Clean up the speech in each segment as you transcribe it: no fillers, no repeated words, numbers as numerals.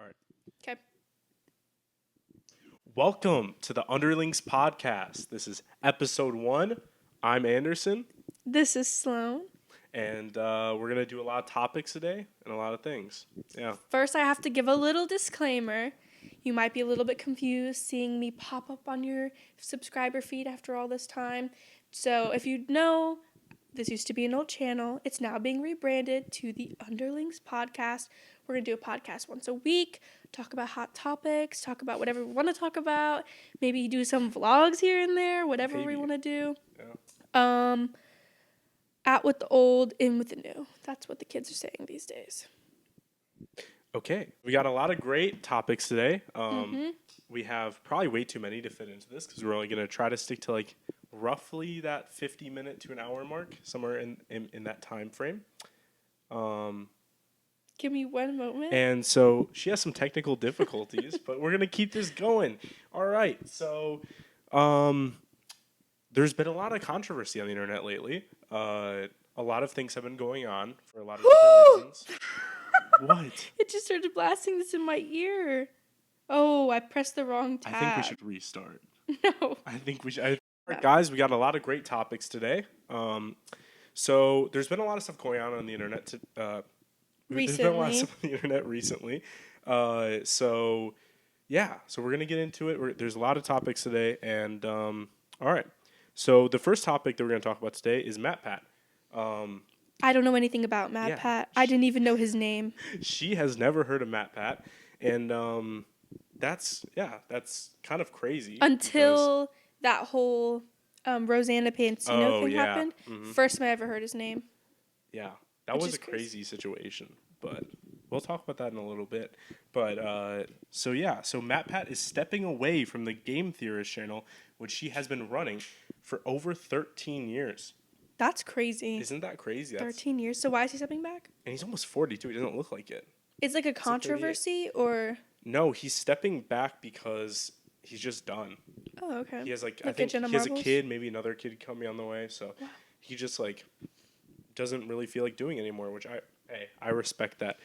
All right. Okay. Welcome to the Underlings Podcast. This is episode 1. I'm Anderson, This is Sloan. and we're going to do a lot of topics today and a lot of things. Yeah. First, I have to give a little disclaimer. You might be a little bit confused seeing me pop up on your subscriber feed after all this time. So, if you know, this used to be an old channel. It's now being rebranded to the Underlings Podcast. We're going to do a podcast once a week, talk about hot topics, talk about whatever we want to talk about, maybe do some vlogs here and there, whatever we want to do. Yeah. Out with the old, in with the new. That's what the kids are saying these days. Okay. We got a lot of great topics today. We have probably way too many to fit into this because we're only going to try to stick to like roughly that 50-minute to an hour mark, somewhere in that time frame. Give me one moment. And so she has some technical difficulties, but we're going to keep this going. All right. So there's been a lot of controversy on the internet lately. A lot of things have been going on for a lot of different reasons. What? It just started blasting this in my ear. Oh, I pressed the wrong tab. I think we should restart. No. I think we should. All right, guys, we got a lot of great topics today. So there's been a lot of stuff going on the internet. There's been a lot of stuff on the internet recently. So we're going to get into it. There's a lot of topics today. And all right. So the first topic that we're going to talk about today is MatPat. I don't know anything about MatPat. I didn't even know his name. She has never heard of MatPat. And that's kind of crazy. Until that whole Rosanna Pansino thing happened. Mm-hmm. First time I ever heard his name. Yeah, that was a crazy situation. But we'll talk about that in a little bit. But so MatPat is stepping away from the Game Theorist channel, which she has been running for over 13 years. That's crazy. Isn't that crazy? 13 years. So why is he stepping back? And he's almost 42. He doesn't look like it. It's like a controversy or? No, he's stepping back because he's just done. Oh, okay. He has I think he has a kid, maybe another kid coming on the way. So he just doesn't really feel like doing it anymore, which I respect that.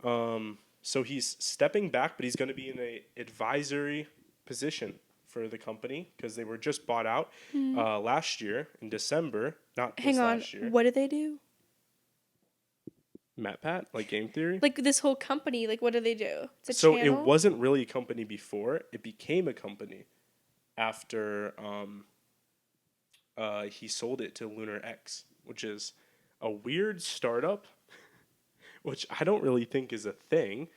So he's stepping back, but he's going to be in a advisory position for the company because they were just bought out last year in December. Last year. What do they do? MatPat, like game theory? Like this whole company, what do they do? It's a channel? It wasn't really a company before. It became a company after he sold it to Lunar X, which is a weird startup, which I don't really think is a thing.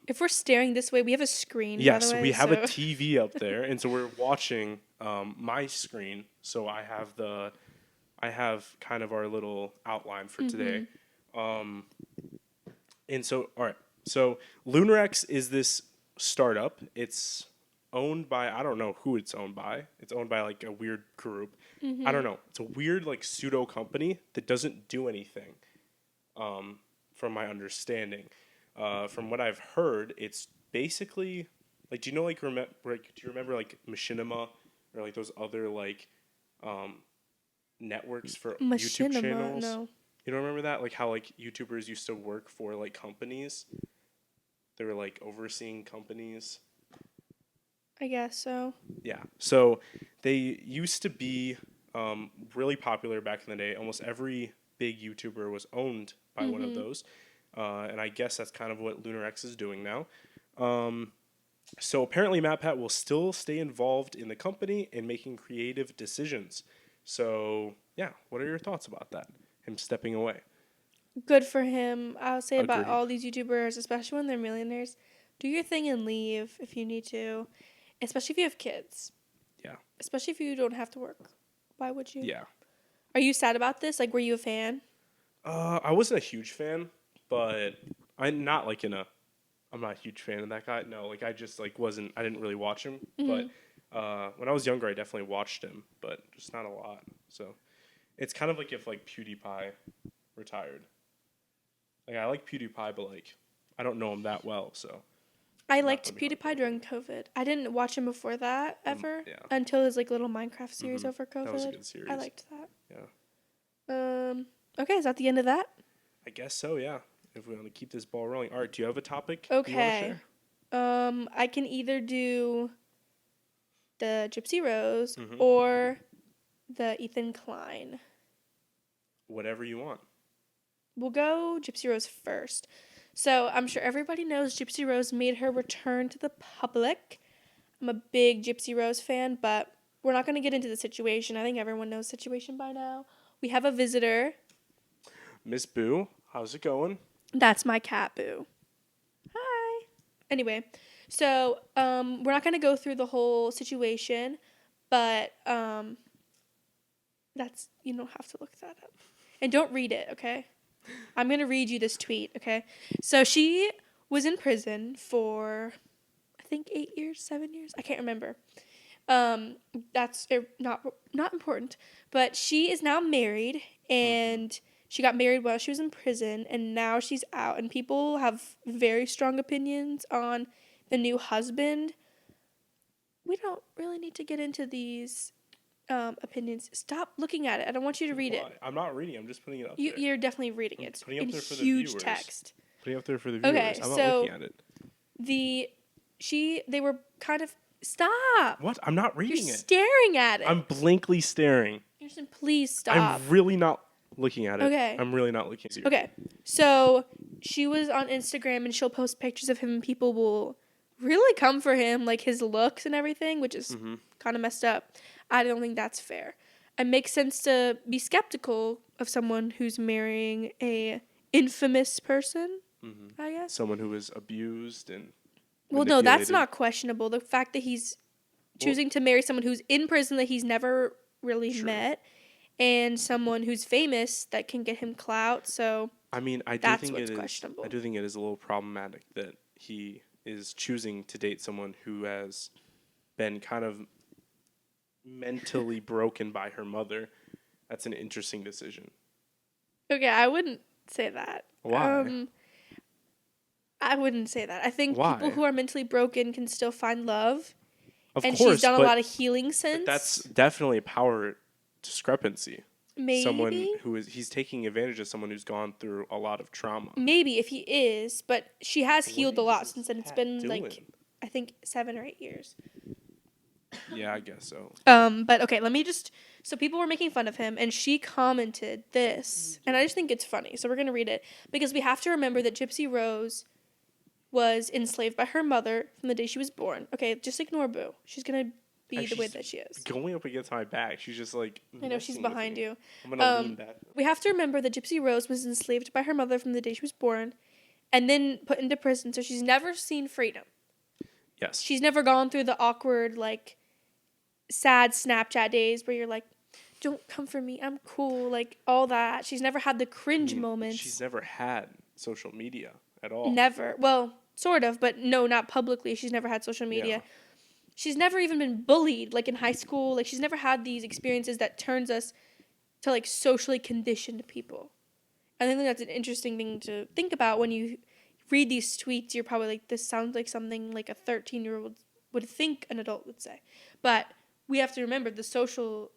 If we're staring this way, we have a screen. Yes, by the way, we have a TV up there, and so we're watching my screen. So I have kind of our little outline for today. And so, all right. So LunarX is this startup. It's owned by, I don't know who it's owned by. It's owned by like a weird group. I don't know. It's a weird like pseudo company that doesn't do anything. From my understanding, from what I've heard, it's basically like, do you know do you remember like Machinima or like those other like networks for YouTube channels? No. You don't remember that? Like how like YouTubers used to work for like companies? They were like overseeing companies. I guess so. Yeah. So they used to be really popular back in the day. Almost every big YouTuber was owned by one of those. And I guess that's kind of what LunarX is doing now. So apparently MatPat will still stay involved in the company and making creative decisions. So yeah, what are your thoughts about that? Him stepping away. Good for him. I'll say Agreed. about all these YouTubers, especially when they're millionaires, do your thing and leave if you need to, especially if you have kids. Yeah. Especially if you don't have to work. Why would you? Yeah. Are you sad about this? Like, were you a fan? I wasn't a huge fan, but I'm not a huge fan of that guy. No, like I just like I didn't really watch him. But when I was younger, I definitely watched him, but just not a lot. So it's kind of like if like PewDiePie retired. Like I like PewDiePie, but like I don't know him that well, so. I liked PewDiePie during COVID. I didn't watch him before that ever until his like little Minecraft series over COVID. That was a good series. I liked that. Yeah. Okay, is that the end of that? I guess so, yeah. If we want to keep this ball rolling. All right, do you have a topic? Okay. I can either do the Gypsy Rose Mm-hmm. or the Ethan Klein. Whatever you want. We'll go Gypsy Rose first. So I'm sure everybody knows Gypsy Rose made her return to the public. I'm a big Gypsy Rose fan, but we're not going to get into the situation. I think everyone knows the situation by now. We have a visitor. Miss Boo, how's it going? That's my cat, Boo. Hi. Anyway, so we're not going to go through the whole situation, but that's, you don't have to look that up. And don't read it, okay? I'm going to read you this tweet, okay? So she was in prison for, I think, 8 years, 7 years? I can't remember. That's not important. But she is now married, and she got married while she was in prison, and now she's out. And people have very strong opinions on the new husband. We don't really need to get into these opinions. Stop looking at it. I don't want you to read it. I'm not reading. I'm just putting it up there. You're definitely reading it. It's putting up in there for the huge viewers. text. Putting up there for the viewers. Okay, I'm not so looking at it. They were kind of, stop. What? I'm not reading You're it. staring at it. I'm blankly staring. Kirsten, please stop. I'm really not looking at it. Okay. I'm really not looking at it. Okay, so she was on Instagram, and she'll post pictures of him, and people will really come for him, like his looks and everything, which is kind of messed up. I don't think that's fair. It makes sense to be skeptical of someone who's marrying a infamous person, I guess. Someone who was abused and Well, no, that's not questionable. The fact that he's choosing to marry someone who's in prison that he's never really met, and someone who's famous that can get him clout. So I mean, I do that's think what's it is. questionable. I do think it is a little problematic that he is choosing to date someone who has been kind of mentally broken by her mother. That's an interesting decision. Okay, I wouldn't say that. Why? I wouldn't say that. I think Why? people who are mentally broken can still find love. Of and course, she's done a but lot of healing since. that's definitely a power discrepancy. Maybe. Someone he's taking advantage of someone who's gone through a lot of trauma. Maybe if he is, but she has healed a lot is since then. It's cat been doing? like, I think 7 or 8 years. Yeah, I guess so. But okay, so people were making fun of him, and she commented this, and I just think it's funny, so we're going to read it, because we have to remember that Gypsy Rose was enslaved by her mother from the day she was born. Okay, just ignore Boo. She's going to be the way that she is. Going up against my back. She's just like, I know, she's behind you. I'm going to lean back. We have to remember that Gypsy Rose was enslaved by her mother from the day she was born, and then put into prison, so she's never seen freedom. Yes. She's never gone through the awkward, like, sad Snapchat days where you're like, don't come for me, I'm cool, like, all that. She's never had the cringe moments. She's never had social media at all. Never. Well, sort of, but no, not publicly. She's never had social media. Yeah. She's never even been bullied, like, in high school. Like, she's never had these experiences that turns us to, like, socially conditioned people. I think that's an interesting thing to think about when you read these tweets. You're probably like, this sounds like something like a 13-year-old would think an adult would say. But we have to remember the social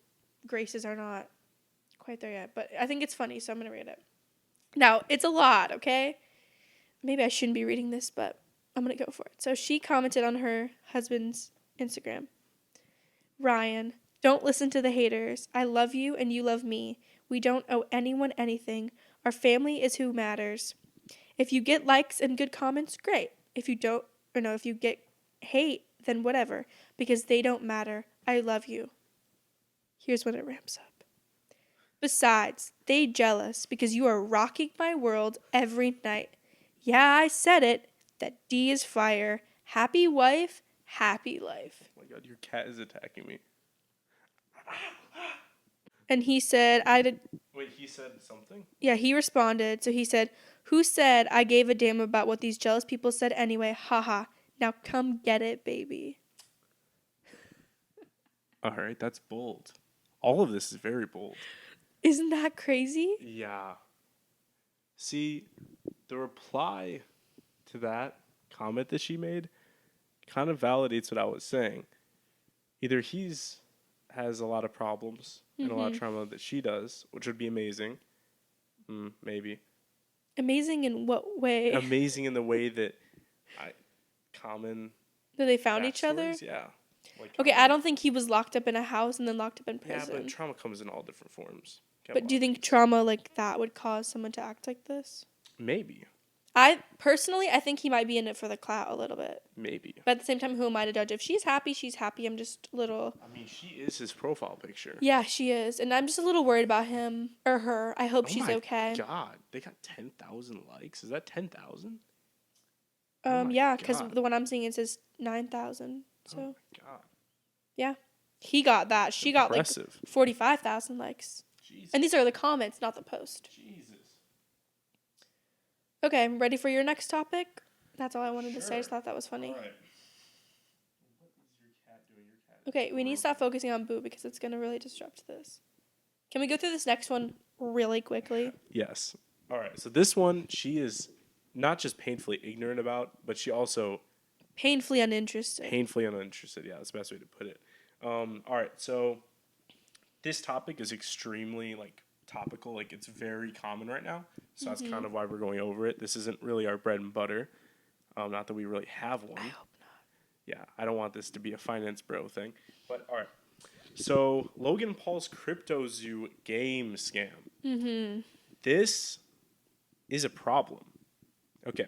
graces are not quite there yet. But I think it's funny, so I'm going to read it. Now, it's a lot, okay? Maybe I shouldn't be reading this, but I'm going to go for it. So she commented on her husband's Instagram. Ryan, don't listen to the haters. I love you and you love me. We don't owe anyone anything. Our family is who matters. If you get likes and good comments, great. If you get hate, then whatever, because they don't matter. I love you. Here's when it ramps up. Besides, they jealous because you are rocking my world every night. Yeah, I said it. That D is fire. Happy wife, happy life. Oh my God, your cat is attacking me. And he said, Wait, he said something? Yeah, he responded. So he said, who said I gave a damn about what these jealous people said anyway? Haha. Now come get it, baby. All right, that's bold. All of this is very bold. Isn't that crazy? Yeah. See, the reply to that comment that she made kind of validates what I was saying. Either has a lot of problems and a lot of trauma that she does, which would be amazing. Maybe. Amazing in what way? Amazing in the way that I common. So they found each other? Backstories, yeah. Like, Okay, I don't think he was locked up in a house and then locked up in Yeah, prison. but trauma comes in all different forms. But do you think trauma like that would cause someone to act like this? Maybe. I think he might be in it for the clout a little bit. Maybe. But at the same time, who am I to judge? If she's happy, she's happy. I'm just a little... I mean, she is his profile picture. Yeah, she is. And I'm just a little worried about him or her. I hope she's okay. Oh my God. They got 10,000 likes? Is that 10,000? Yeah, because the one I'm seeing, it says 9,000. So. Oh my God. Yeah. He got that. She got like 45,000 likes. Jesus. And these are the comments, not the post. Jesus. Okay, ready for your next topic? That's all I wanted to say. I just thought that was funny. All right. What is your cat doing? Your cat Okay, we need to stop focusing on Boo because it's going to really disrupt this. Can we go through this next one really quickly? Yes. All right. So this one, she is not just painfully ignorant about, but she also... Painfully uninterested. Yeah, that's the best way to put it. All right. So this topic is extremely, topical. It's very common right now. So that's kind of why we're going over it. This isn't really our bread and butter. Not that we really have one. I hope not. Yeah, I don't want this to be a finance bro thing. But all right. So Logan Paul's Crypto Zoo game scam. Mm-hmm. This is a problem. Okay.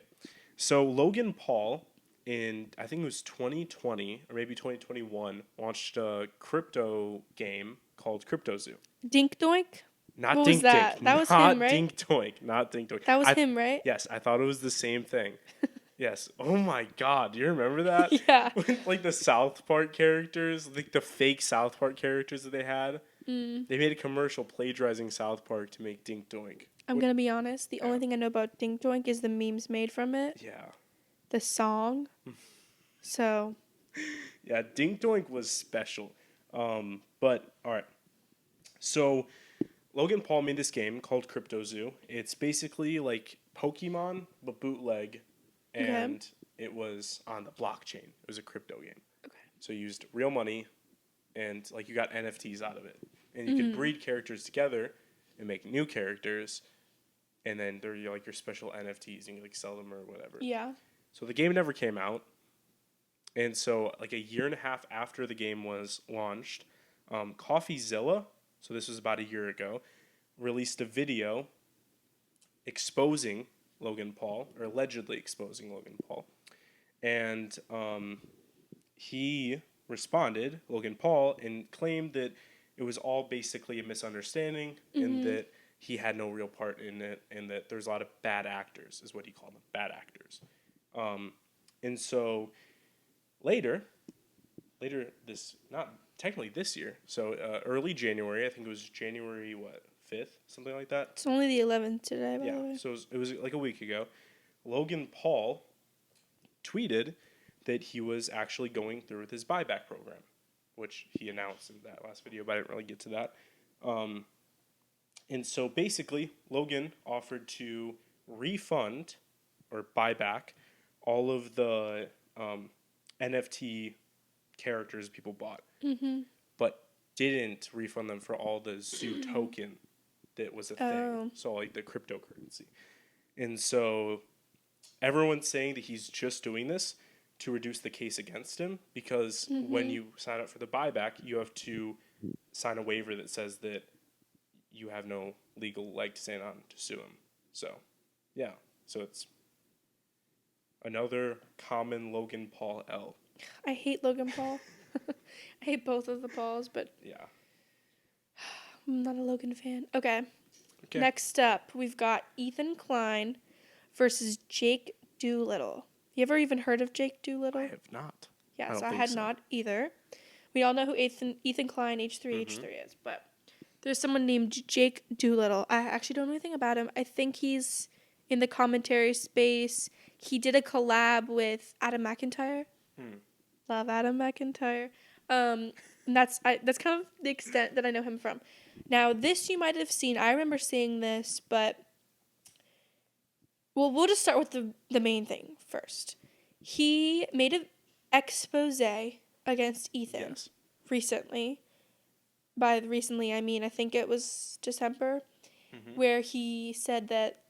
So Logan Paul, in I think it was 2020 or maybe 2021, launched a crypto game called Crypto Zoo. Dink Doink? Not what Dink was that? Dink. That was him, right? Dink Doink. Not Dink Doink. That was him, right? Yes, I thought it was the same thing. Yes. Oh my God. Do you remember that? Yeah. Like the South Park characters, like the fake South Park characters that they had. They made a commercial plagiarizing South Park to make Dink Doink. I'm going to be honest. The only thing I know about Dink Doink is the memes made from it. Yeah. The song. So. Yeah, Dink Doink was special. But, all right. So, Logan Paul made this game called Crypto Zoo. It's basically like Pokemon, but bootleg. And it was on the blockchain. It was a crypto game. Okay. So you used real money, and you got NFTs out of it. And you could breed characters together and make new characters. And then they're your special NFTs, and you sell them or whatever. Yeah. So the game never came out. And so a year and a half after the game was launched, CoffeeZilla, so this was about a year ago, released a video exposing Logan Paul, or allegedly exposing Logan Paul. And he responded, Logan Paul, and claimed that it was all basically a misunderstanding and that he had no real part in it and that there's a lot of bad actors, is what he called them, bad actors. And so later this, not technically this year, so early January, I think it was January, 5th, something like that. It's only the 11th today, by the way. So it was a week ago. Logan Paul tweeted that he was actually going through with his buyback program, which he announced in that last video, but I didn't really get to that. And so basically, Logan offered to refund or buy back all of the NFT characters people bought, but didn't refund them for all the zoo token that was a thing. So the cryptocurrency. And so everyone's saying that he's just doing this to reduce the case against him because when you sign up for the buyback, you have to sign a waiver that says that you have no legal leg to stand on to sue him. So, yeah. So it's another common Logan Paul L. I hate Logan Paul. I hate both of the Pauls, but yeah, I'm not a Logan fan. Okay. Next up, we've got Ethan Klein versus Jake Doolittle. You ever even heard of Jake Doolittle? I have not. Yeah, so I had not either. We all know who Ethan Klein, H3H3 is, but there's someone named Jake Doolittle. I actually don't know anything about him. I think he's in the commentary space. He did a collab with Adam McIntyre. Love Adam McIntyre. And that's kind of the extent that I know him from. Now, this you might have seen. I remember seeing this, but we'll just start with the main thing first. He made an expose against Ethan recently. By recently, I mean I think it was December, where he said that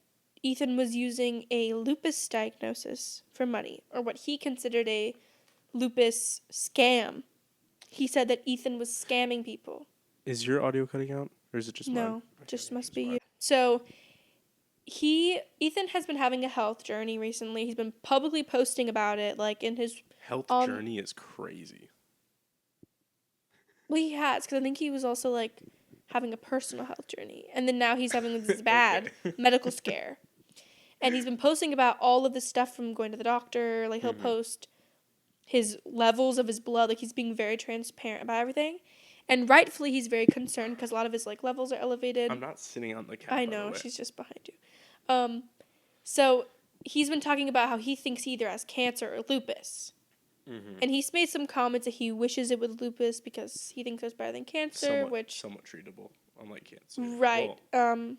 Ethan was using a lupus diagnosis for money, or what he considered a lupus scam. He said that Ethan was scamming people. Is your audio cutting out, or is it just mine? No, just must be you. So Ethan has been having a health journey recently. He's been publicly posting about it, like in his health journey is crazy. Well, he has, because I think he was also like having a personal health journey, and then now he's having this bad medical scare, and he's been posting about all of this stuff from going to the doctor. Like he'll post his levels of his blood, like he's being very transparent about everything, and rightfully he's very concerned because a lot of his like levels are elevated. I'm not sitting on the couch. I know, she's just behind you. So he's been talking about how he thinks he either has cancer or lupus. Mm-hmm. And he's made some comments that he wishes it was lupus because he thinks it's better than cancer, somewhat treatable, unlike cancer. Right. Well,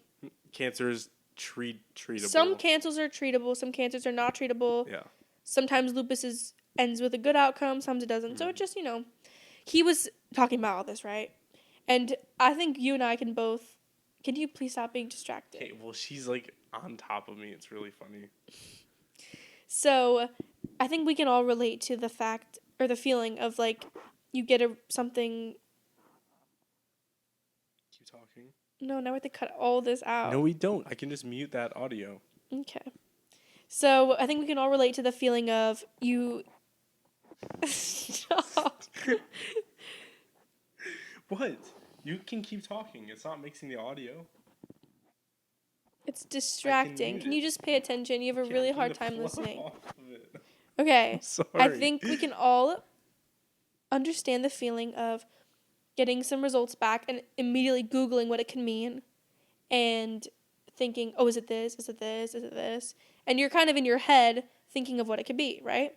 cancer is treatable. Some cancers are treatable, some cancers are not treatable. Yeah. Sometimes lupus ends with a good outcome, sometimes it doesn't. So it just, he was talking about all this, right? And I think you and I can both. Can you please stop being distracted? Okay, well, she's like on top of me. It's really funny. So, I think we can all relate to the fact or the feeling of like you get something. Keep talking. No, now we have to cut all this out. No, we don't. I can just mute that audio. Okay. So, I think we can all relate to the feeling of you. Stop. What? You can keep talking. It's not mixing the audio. It's distracting. Can you just pay attention? You have a really hard time listening. Okay. Sorry. I think we can all understand the feeling of getting some results back and immediately Googling what it can mean and thinking, oh, is it this? Is it this? Is it this? And you're kind of in your head thinking of what it could be, right?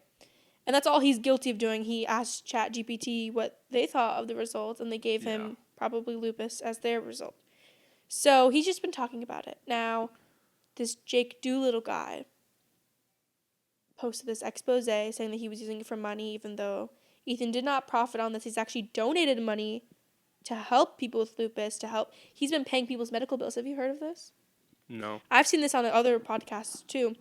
And that's all he's guilty of doing. He asked ChatGPT what they thought of the results, and they gave him probably lupus as their result. So he's just been talking about it. Now, this Jake Doolittle guy posted this expose saying that he was using it for money, even though Ethan did not profit on this. He's actually donated money to help people with lupus, He's been paying people's medical bills. Have you heard of this? No. I've seen this on other podcasts, too,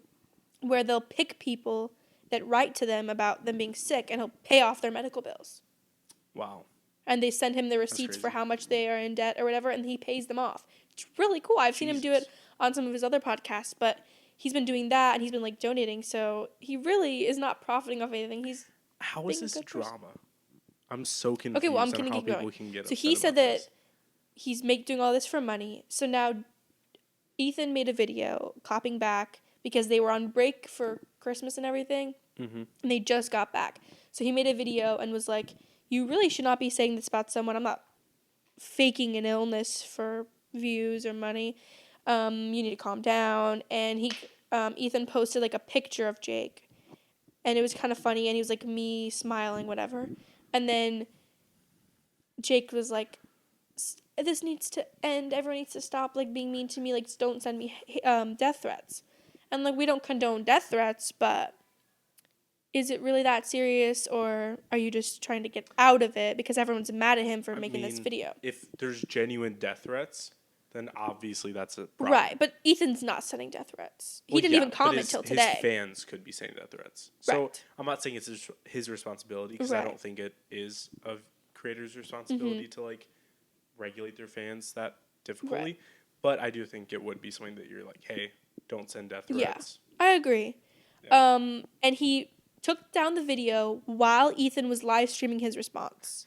where they'll pick people that write to them about them being sick, and he'll pay off their medical bills. Wow. And they send him the receipts for how much they are in debt or whatever, and he pays them off. It's really cool. I've seen him do it on some of his other podcasts, but he's been doing that, and he's been, like, donating, so he really is not profiting off anything. How is this drama? I'm so confused okay, well, I'm on going how to keep people going. can get so he said that this. He's doing all this for money. So now Ethan made a video clapping back because they were on break for Christmas and everything, and they just got back. So he made a video and was like, you really should not be saying this about someone. I'm not faking an illness for views or money. You need to calm down. And Ethan posted like a picture of Jake, and it was kind of funny. And he was like me smiling, whatever. And then Jake was like, "This needs to end. Everyone needs to stop like being mean to me. Like, don't send me death threats." And like, we don't condone death threats, but is it really that serious, or are you just trying to get out of it because everyone's mad at him for making this video? If there's genuine death threats, then obviously that's a problem. Right, but Ethan's not sending death threats. He didn't even comment till today. His fans could be saying death threats. So I'm not saying it's his responsibility, because I don't think it is a creator's responsibility to like regulate their fans that difficultly. Right. But I do think it would be something that you're like, hey, don't send death threats. Yeah, I agree. Yeah. And he took down the video while Ethan was live streaming his response.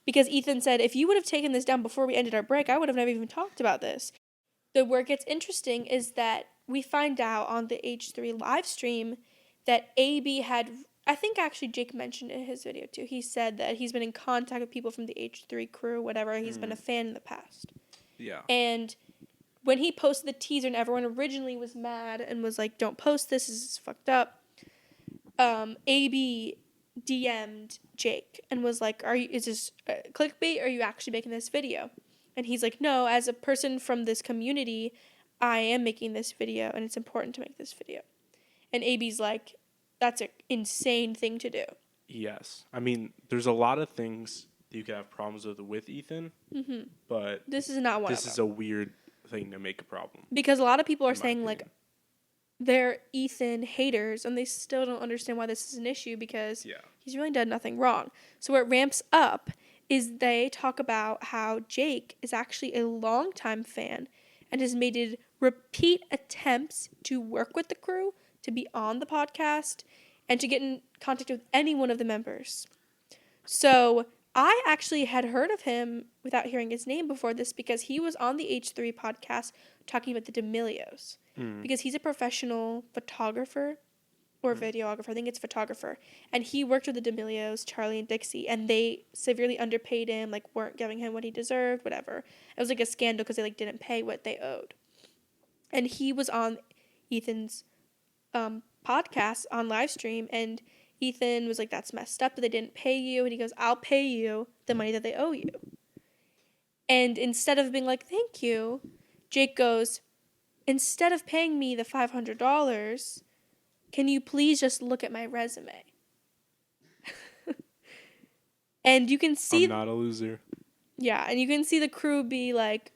Because Ethan said, if you would have taken this down before we ended our break, I would have never even talked about this. Where it gets interesting is that we find out on the H3 live stream that AB had, I think actually Jake mentioned in his video too, he said that he's been in contact with people from the H3 crew, whatever, he's been a fan in the past. Yeah. And when he posted the teaser and everyone originally was mad and was like, don't post this is fucked up, AB DM'd Jake and was like, is this clickbait, or are you actually making this video? And he's like, no, as a person from this community, I am making this video, and it's important to make this video. And AB's like, that's an insane thing to do. Yes. I mean, there's a lot of things that you could have problems with Ethan, but this is not one of them. This is a weird thing to make a problem. Because a lot of people are saying, like, they're Ethan haters, and they still don't understand why this is an issue because he's really done nothing wrong. So where it ramps up is they talk about how Jake is actually a longtime fan and has made repeat attempts to work with the crew, to be on the podcast, and to get in contact with any one of the members. So I actually had heard of him without hearing his name before this because he was on the H3 podcast talking about the D'Amelios. Because he's a professional photographer or videographer. I think it's photographer. And he worked with the D'Amelios, Charlie and Dixie, and they severely underpaid him, like weren't giving him what he deserved, whatever. It was like a scandal because they like didn't pay what they owed. And he was on Ethan's podcast on live stream, and Ethan was like, that's messed up that they didn't pay you. And he goes, I'll pay you the money that they owe you. And instead of being like, thank you, Jake goes, instead of paying me the $500, can you please just look at my resume? And you can see... I'm not a loser. Yeah, and you can see the crew be like,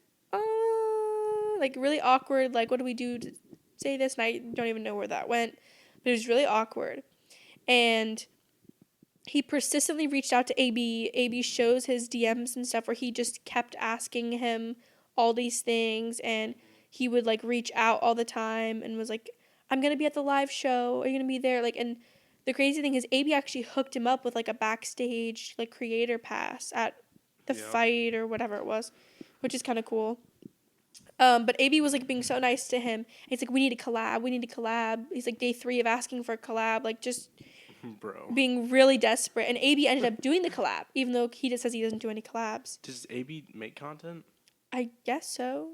like really awkward. Like, what do we do to say this? And I don't even know where that went. But it was really awkward. And he persistently reached out to AB. AB shows his DMs and stuff where he just kept asking him all these things, and he would like reach out all the time and was like, I'm going to be at the live show. Are you going to be there? Like, and the crazy thing is AB actually hooked him up with like a backstage like creator pass at the fight or whatever it was, which is kind of cool. But AB was like being so nice to him. He's like, we need a collab. He's like day 3 of asking for a collab, like just being really desperate. And AB ended up doing the collab, even though he just says he doesn't do any collabs. Does AB make content? I guess so.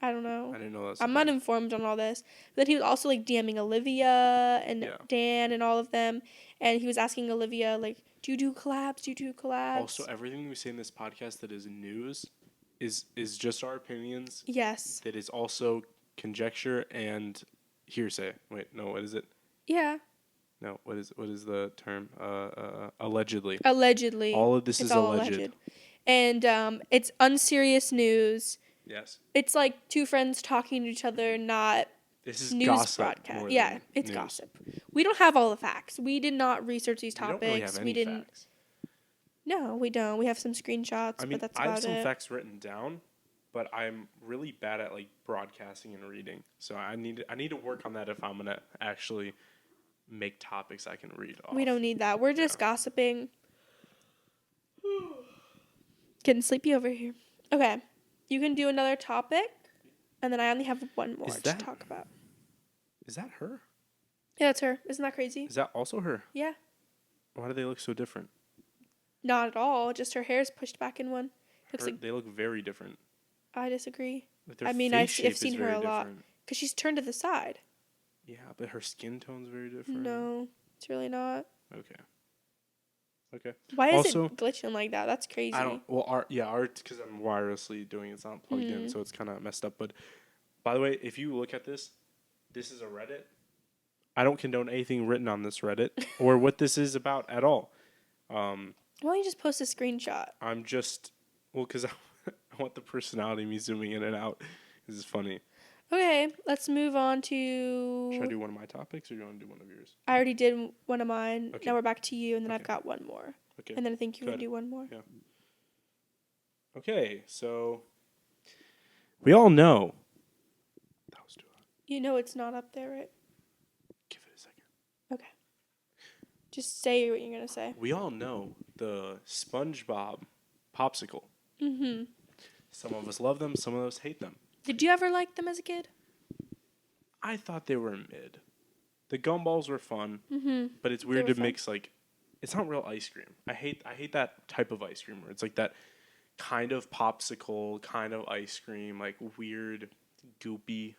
I don't know. I didn't know that. I'm uninformed on all this. But then he was also like DMing Olivia and Dan and all of them. And he was asking Olivia, like, do you do collabs? Also, everything we say in this podcast that is news is just our opinions. Yes. That is also conjecture and hearsay. Wait, no, what is it? Yeah. No, what is the term? Allegedly. Allegedly. All of this is alleged. And it's unserious news. Yes. It's like two friends talking to each other, not this is news gossip broadcast. Yeah, it's news. gossip. We don't have all the facts. We did not research these topics. We don't really have any facts. No, we don't. We have some screenshots, but that's about it. I have some facts written down, but I'm really bad at like broadcasting and reading. So I need to work on that if I'm gonna actually make topics I can read off. We don't need that. We're just gossiping. Getting sleepy over here. Okay. You can do another topic, and then I only have one more to talk about. Is that her? Yeah, that's her. Isn't that crazy? Is that also her? Yeah. Why do they look so different? Not at all. Just her hair is pushed back in one. They look very different. I disagree. Like I've seen her a lot. Because she's turned to the side. Yeah, but her skin tone's very different. No, it's really not. Okay. Why is it glitching like that? That's crazy. I don't. Well, ours because I'm wirelessly doing it. It's not plugged in, so it's kind of messed up. But by the way, if you look at this is a Reddit. I don't condone anything written on this Reddit or what this is about at all. Why don't you just post a screenshot? I'm just because I want the personality of me zooming in and out. This is funny. Okay, let's move on to... Should I do one of my topics, or do you want to do one of yours? I already did one of mine. Okay. Now we're back to you, and then I've got one more. Okay. And then I think you want to do one more. Yeah. Okay, so we all know... That was too hot. You know it's not up there, right? Give it a second. Okay. Just say what you're going to say. We all know the SpongeBob popsicle. Mm-hmm. Some of us love them, some of us hate them. Did you ever like them as a kid? I thought they were mid. The gumballs were fun, but it's weird to mix like, it's not real ice cream. I hate that type of ice cream where it's like that kind of popsicle, kind of ice cream, like weird, goopy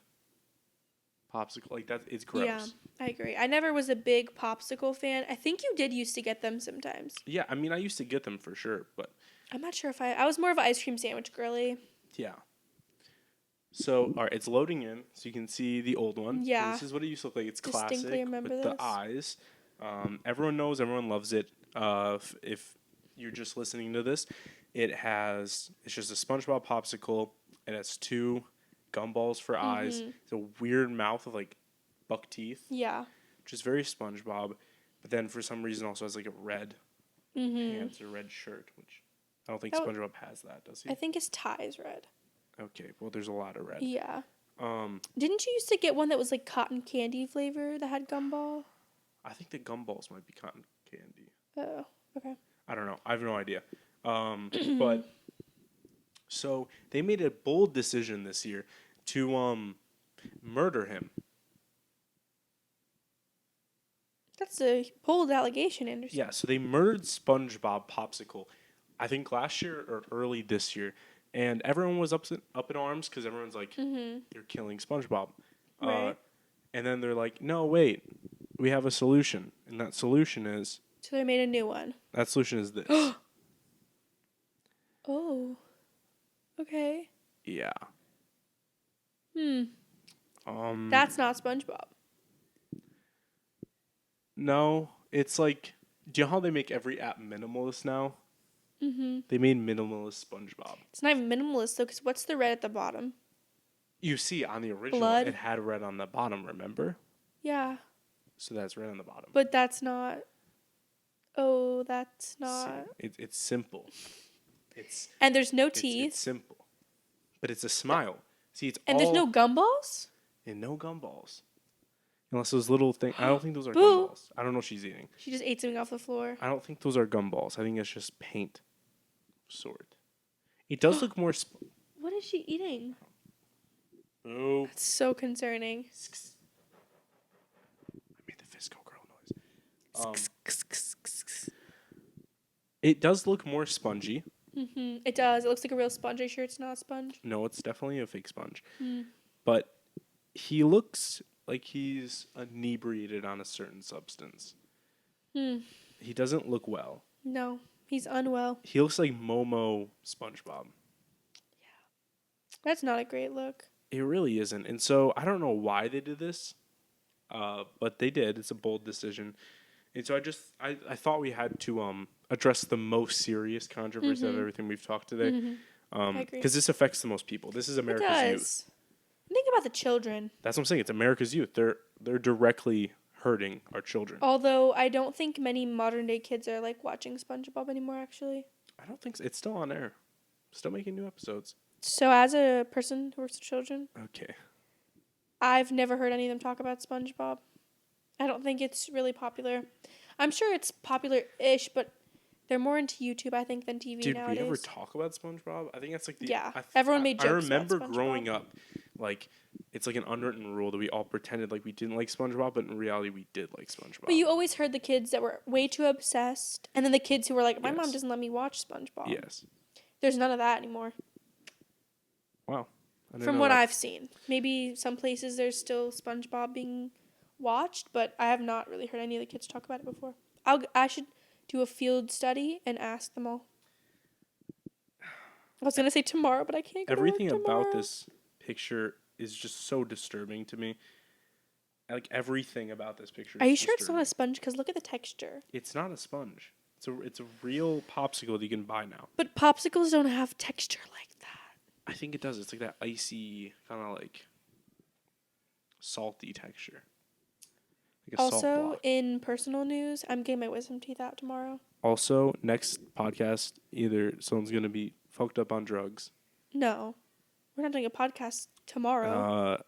popsicle. Like that, it's gross. Yeah, I agree. I never was a big popsicle fan. I think you did used to get them sometimes. Yeah, I mean, I used to get them for sure, but I'm not sure if I was more of an ice cream sandwich girly. Yeah. So, all right, it's loading in, so you can see the old one. Yeah. So this is what it used to look like. It's Distinctly classic remember with this. the eyes. Everyone knows, everyone loves it. If you're just listening to this, it's just a SpongeBob popsicle. It has 2 gumballs for eyes. It's a weird mouth of like buck teeth. Yeah. Which is very SpongeBob, but then for some reason also has like a red pants or red shirt, which I don't think SpongeBob has that, does he? I think his tie is red. Okay, well there's a lot of red. Yeah. Didn't you used to get one that was like cotton candy flavor that had gumball? I think the gumballs might be cotton candy. Oh, okay. I don't know. I have no idea. But so they made a bold decision this year to murder him. That's a bold allegation, Anderson. Yeah, so they murdered SpongeBob Popsicle, I think last year or early this year, and everyone was up in arms because everyone's like, "You're killing SpongeBob," Right. and then they're like, "No, wait, we have a solution, and that solution is." So they made a new one. That solution is this. Oh. Okay. Yeah. That's not SpongeBob. No, it's like, do you know how they make every app minimalist now? Mm-hmm. They made minimalist SpongeBob. It's not even minimalist though, because what's the red at the bottom? You see, on the original, Blood? it had red on the bottom, remember? Yeah. So that's red on the bottom. But that's not. Oh, that's not. It's simple. And there's no teeth. It's simple. But it's a smile. See, it's and all... there's no gumballs? And no gumballs. Unless those little things... I don't think those are Boo. gumballs. I don't know what she's eating. She just ate something off the floor. I don't think those are gumballs. I think it's just paint. Sort. It does look more... What is she eating? Oh. That's so concerning. I made the Fisco girl noise. It does look more spongy. It does. It looks like a real sponge. Are you sure it's not a sponge? No, it's definitely a fake sponge. But he looks like he's inebriated on a certain substance. He doesn't look well. No, he's unwell. He looks like Momo SpongeBob. That's not a great look. It really isn't. And so I don't know why they did this, but they did. It's a bold decision. And so I thought we had to address the most serious controversy of everything we've talked today. I agree. Because this affects the most people. This is America's youth. Think about the children. That's what I'm saying. It's America's youth. They're directly hurting our children. Although I don't think many modern day kids are like watching SpongeBob anymore, actually. I don't think so. It's still on air. Still making new episodes. So as a person who works with children, Okay. I've never heard any of them talk about SpongeBob. I don't think it's really popular. I'm sure it's popular-ish, but they're more into YouTube, I think, than TV nowadays. Did we ever talk about SpongeBob? I think that's like the... Yeah. Everyone made jokes about I remember SpongeBob. growing up, like, it's like an unwritten rule that we all pretended like we didn't like SpongeBob, but in reality we did like SpongeBob. But you always heard the kids that were way too obsessed, and then the kids who were like, my mom Yes. doesn't let me watch SpongeBob. Yes. There's none of that anymore. Wow. From what I've seen. Maybe some places there's still SpongeBob being watched, but I have not really heard any of the kids talk about it before. I should do a field study and ask them all. I was going to say tomorrow, but I can't go Everything to work tomorrow. about this picture is just so disturbing to me. Like, everything about this picture is Are you sure it's disturbing. not a sponge? Because look at the texture. It's not a sponge. It's a real popsicle that you can buy now. But popsicles don't have texture like that. I think it does. It's like that icy, kind of like salty texture. Like a salt Also, block. in personal news, I'm getting my wisdom teeth out tomorrow. Also, next podcast, either someone's going to be fucked up on drugs. No. We're not doing a podcast tomorrow.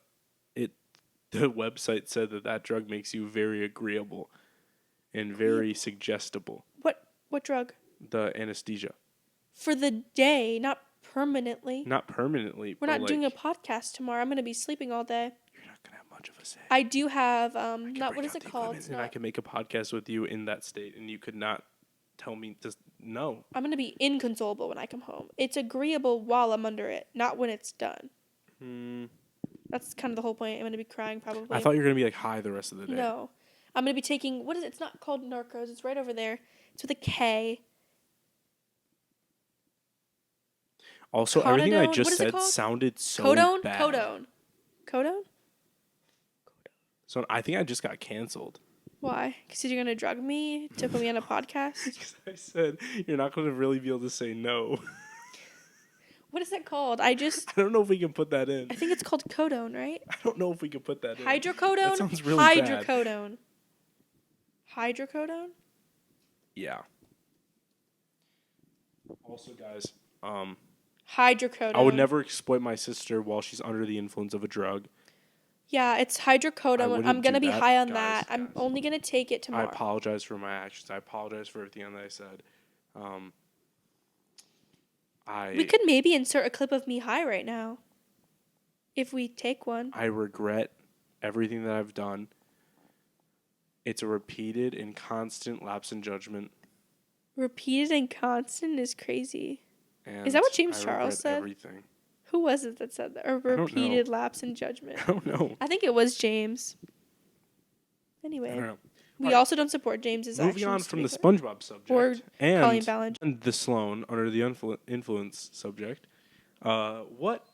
The website said that drug makes you very agreeable and very suggestible. What drug? The anesthesia. For the day, not permanently. Not permanently. We're not doing a podcast tomorrow. I'm going to be sleeping all day. You're not going to have much of a say. I do have, What is it called? And I can make a podcast with you in that state, and you could not tell me just no. I'm going to be inconsolable when I come home. It's agreeable while I'm under it, not when it's done. That's kind of the whole point. I'm going to be crying probably. I thought you were going to be like high the rest of the day. No. I'm going to be taking, what is it? It's not called Narcos. It's right over there. It's with a K. Also, everything I Conadone? just What is it said called? sounded so Codone? bad. Codone? So I think I just got canceled. Why? Because you're going to drug me to put me on a podcast? Because I said you're not going to really be able to say no. What is that called? I don't know if we can put that in. think it's called codone, right? I don't know if we can put that in. Hydrocodone? That sounds really bad. Hydrocodone. Hydrocodone? Yeah. Also, guys, Hydrocodone. I would never exploit my sister while she's under the influence of a drug. Yeah, it's hydrocodone. I'm going to be high on that. Guys. I'm only going to take it tomorrow. I apologize for my actions. I apologize for everything that I said. We could maybe insert a clip of me high right now. If we take one. I regret everything that I've done. It's a repeated and constant lapse in judgment. Repeated and constant is crazy. And is that what James Charles said? Everything. Who was it that said that? A repeated lapse in judgment. I don't know. I think it was James. Anyway. I don't know. We also don't support James's actions. Moving on from the SpongeBob subject. Or Colleen Ballinger. And the Sloan under the influence subject. What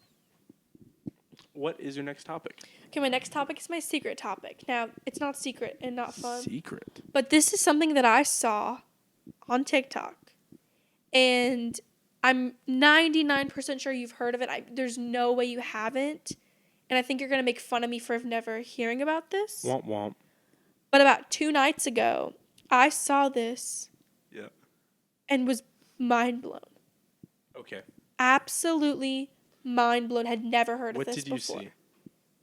is your next topic? Okay, my next topic is my secret topic. Now, it's not secret and not fun. Secret. But this is something that I saw on TikTok. And I'm 99% sure you've heard of it. There's no way you haven't. And I think you're going to make fun of me for never hearing about this. Womp womp. But about 2 nights ago, I saw this. Yeah. And was mind blown. Okay. Absolutely mind blown. Had never heard of this before. What did you see?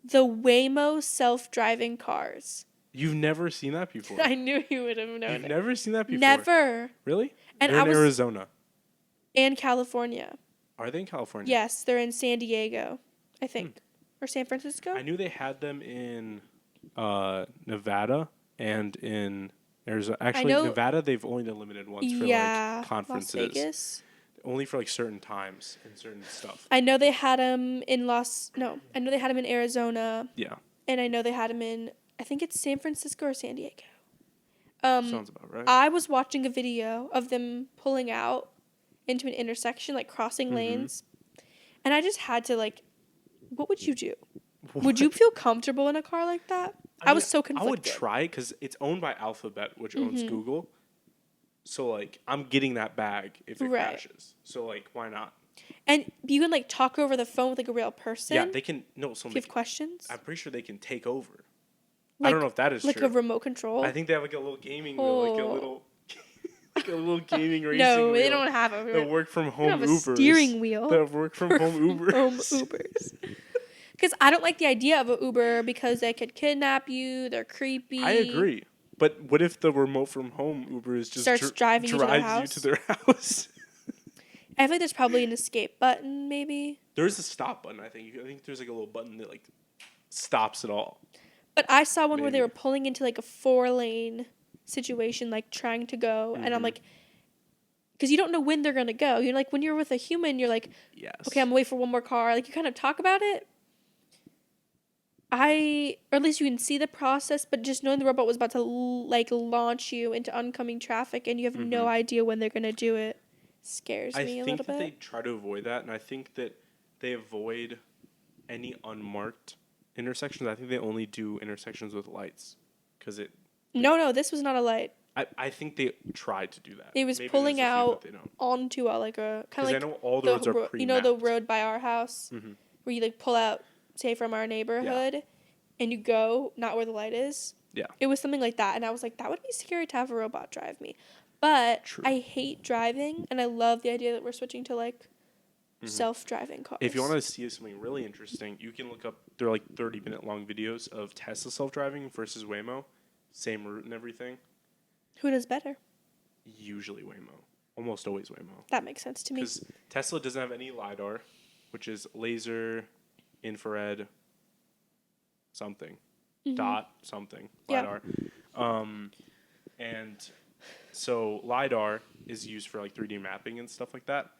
The Waymo self-driving cars. You've never seen that before? I knew you would have known You've it. never seen that before? Never. Really? And they're in Arizona. And California. Are they in California? Yes, they're in San Diego, I think. Or San Francisco? I knew they had them in Nevada and in Arizona. Actually, Nevada, they've only done limited ones for like conferences. Las Vegas. Only for like certain times and certain stuff. I know they had them in Arizona. Yeah. And I know they had them in, I think it's San Francisco or San Diego. Sounds about right. I was watching a video of them pulling out into an intersection, like crossing lanes. And I just had to what would you do? What? Would you feel comfortable in a car like that? I was so conflicted. I would try because it's owned by Alphabet, which owns Google. So, I'm getting that bag if it crashes. So, why not? And you can, talk over the phone with, a real person? Yeah, they can. No, so if you have questions? I'm pretty sure they can take over. I don't know if that is true. Like a remote control? I think they have, a little gaming wheel, a little gaming racing no, wheel. they don't have a... That work from home Ubers. Ubers. A steering wheel. That work from home Ubers. Home Ubers. Because I don't like the idea of an Uber because they could kidnap you. They're creepy. I agree. But what if the remote from home Uber is just starts driving you to their house? You to their house? I feel like there's probably an escape button, maybe. There's a stop button, I think. I think there's a little button that stops it all. But I saw one where they were pulling into a 4-lane situation, trying to go, and I'm like, because you don't know when they're gonna go. You're when you're with a human, you're like, yes, okay, I'm gonna wait for one more car. You kind of talk about it. Or at least you can see the process, but just knowing the robot was about to launch you into oncoming traffic and you have no idea when they're going to do it scares me a little bit. I think that they try to avoid that, and I think that they avoid any unmarked intersections. I think they only do intersections with lights because it... No, this was not a light. I think they tried to do that. It was pulling out onto a kind of I know all the roads are pre-mapped. You know the road by our house where you pull out, say, from our neighborhood, and you go not where the light is. Yeah. It was something like that, and I was like, that would be scary to have a robot drive me. But I hate driving, and I love the idea that we're switching to self-driving cars. If you want to see something really interesting, you can look up. They're 30-minute long videos of Tesla self-driving versus Waymo, same route and everything. Who does better? Usually Waymo. Almost always Waymo. That makes sense to me. Because Tesla doesn't have any LiDAR, which is laser, infrared, something, dot something, LiDAR. And so LiDAR is used for 3D mapping and stuff like that.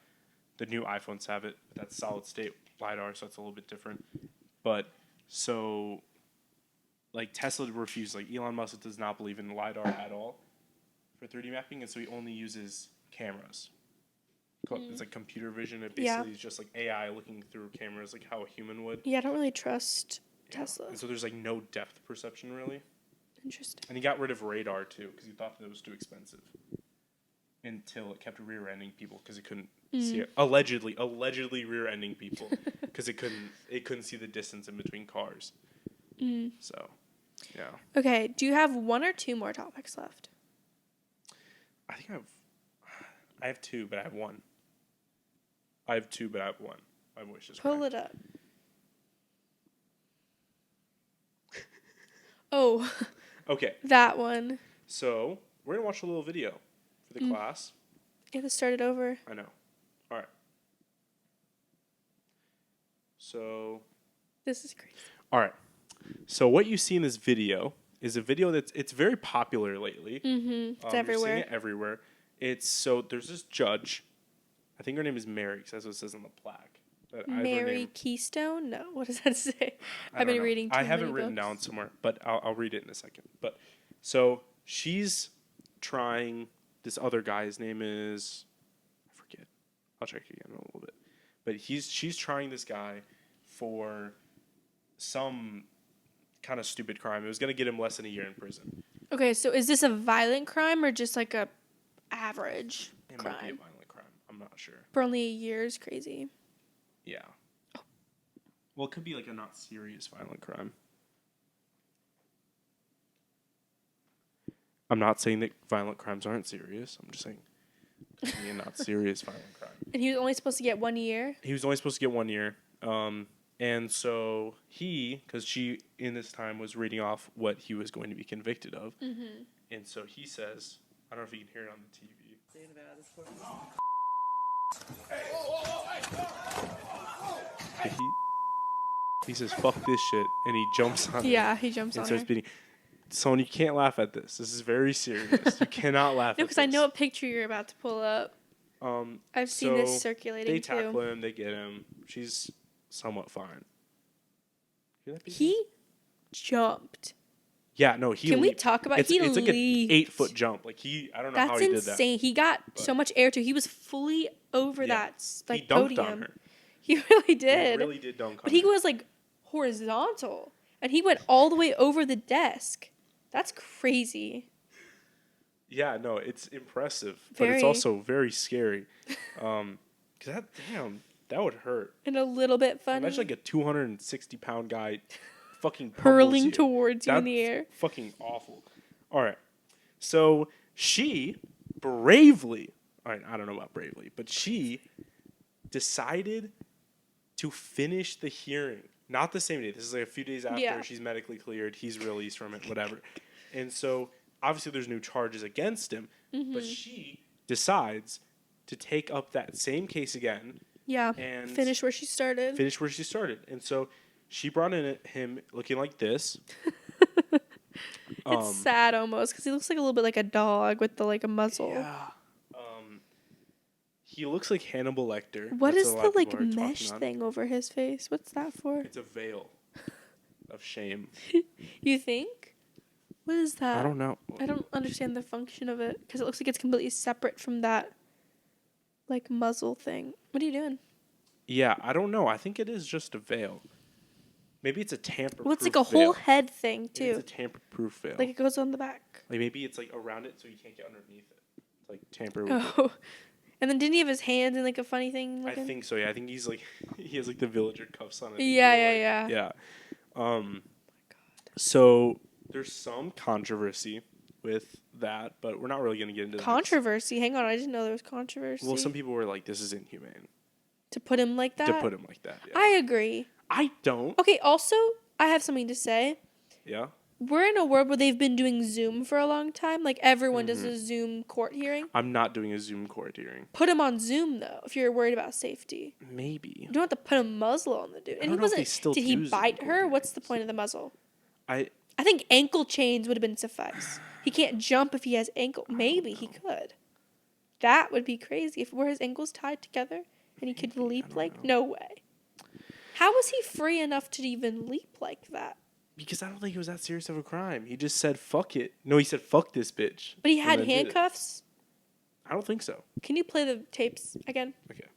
The new iPhones have it, but that's solid state LiDAR, so it's a little bit different. But so Tesla refused, Elon Musk does not believe in LiDAR at all for 3D mapping, and so he only uses cameras. It's computer vision. It basically is just AI looking through cameras how a human would. Yeah, I don't really trust Tesla. And so there's no depth perception really. Interesting. And he got rid of radar too because he thought that it was too expensive. Until it kept rear-ending people because it couldn't allegedly rear-ending people because it couldn't see the distance in between cars. So, yeah. Okay, do you have one or two more topics left? I think I have two, but I have one. I have two, but I have one. My voice just Pull cracked. it up. Oh. Okay. That one. So, we're going to watch a little video for the class. You have to start it over. I know. All right. So. This is crazy. All right. So what you see in this video is a video it's very popular lately. Mm-hmm. It's everywhere. You're seeing it everywhere. There's this judge. I think her name is Mary, because that's what it says on the plaque. Mary Keystone? No. What does that say? I've been reading too many I have it written down somewhere, but I'll read it in a second. But so she's trying this other guy. His name is, I forget. I'll check again in a little bit. But she's trying this guy for some kind of stupid crime. It was going to get him less than a year in prison. Okay, so is this a violent crime or just like a average crime? It might be a violent crime. I'm not sure. For only a year is crazy. Yeah. Well, it could be like a not serious violent crime. I'm not saying that violent crimes aren't serious. I'm just saying it could be a not serious violent crime. And he was only supposed to get 1 year? He was only supposed to get 1 year. And so because she, in this time, was reading off what he was going to be convicted of. Mm-hmm. And so he says, I don't know if you can hear it on the TV. He says, fuck this shit, and he jumps on Yeah, he jumps on and starts her. beating. Son, you can't laugh at this. This is very serious. You cannot laugh at this. No, because I know what picture you're about to pull up. I've seen this So circulating, they too. tackle him. They get him. She's somewhat fine. Hear that, He jumped. Yeah, no, he Can we leaped. talk about... It's he like an leaped. 8-foot jump. Like, I don't know how he did that. That's insane. He got so much air, too. He was fully over that, like, he dunked podium. on her. He really did. He really did dunk on But her. he was, like, horizontal. And he went all the way over the desk. That's crazy. Yeah, no, it's impressive. But Very. it's also very scary. Because that would hurt. And a little bit funny. Imagine like a 260-pound guy fucking hurling you. towards you in the air. Fucking awful. All right. So she bravely, all right, I don't know about bravely, but she decided to finish the hearing. Not the same day. This is like a few days after she's medically cleared. He's released from it, whatever. And so obviously there's no charges against him, but she decides to take up that same case again. Yeah. And finish where she started. And so she brought in him looking like this. It's sad almost because he looks like a little bit like a dog with a muzzle. Yeah. He looks like Hannibal Lecter. What That's is a lot the of people are mesh talking on. thing over his face? What's that for? It's a veil of shame. You think? What is that? I don't know. I don't understand the function of it because it looks like it's completely separate from that muzzle thing. What are you doing? Yeah, I don't know. I think it is just a veil. Maybe it's a tamper-proof Well, it's like a whole head thing too. Maybe it's a tamper-proof veil. Like it goes on the back. Like maybe it's like around it so you can't get underneath it. It's like tamper with it. Oh. And then didn't he have his hands in a funny thing? I think so, yeah. I think he's he has the villager cuffs on it. Yeah. Yeah. So there's some controversy with that, but we're not really going to get into that. Controversy? Hang on, I didn't know there was controversy. Well, some people were like, this is inhumane. To put him like that? To put him like that, yeah. I agree. I don't. Okay, also, I have something to say. Yeah? We're in a world where they've been doing Zoom for a long time. Like, everyone does a Zoom court hearing. I'm not doing a Zoom court hearing. Put him on Zoom, though, if you're worried about safety. Maybe. You don't have to put a muzzle on the dude. And he wasn't... Did he bite her? What's the point of the muzzle? I think ankle chains would have been suffice. He can't jump if he has ankle... Maybe he could. That would be crazy. If were his ankles tied together and he could leap No way. How was he free enough to even leap like that? Because I don't think it was that serious of a crime. He just said, fuck it. No, he said, fuck this bitch. But he had handcuffs? I don't think so. Can you play the tapes again? Okay.